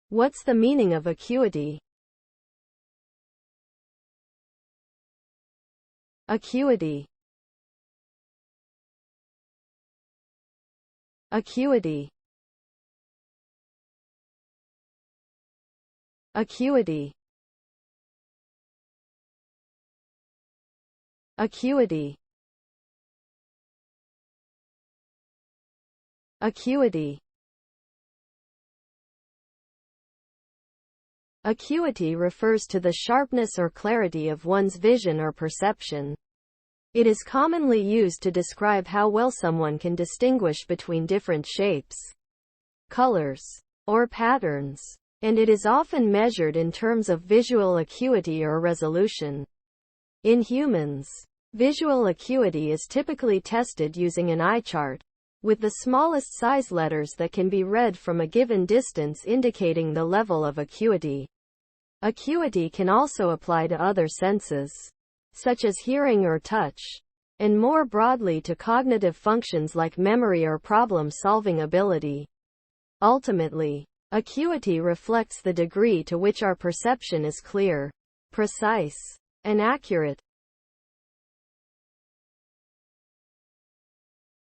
What's the meaning of acuity? Acuity. Acuity. Acuity. Acuity. Acuity. Acuity refers to the sharpness or clarity of one's vision or perception. It is commonly used to describe how well someone can distinguish between different shapes, colors, or patterns, and it is often measured in terms of visual acuity or resolution. In humans, visual acuity is typically tested using an eye chart, with the smallest size letters that can be read from a given distance indicating the level of acuity. Acuity can also apply to other senses, such as hearing or touch, and more broadly to cognitive functions like memory or problem-solving ability. Ultimately, acuity reflects the degree to which our perception is clear, precise, and accurate.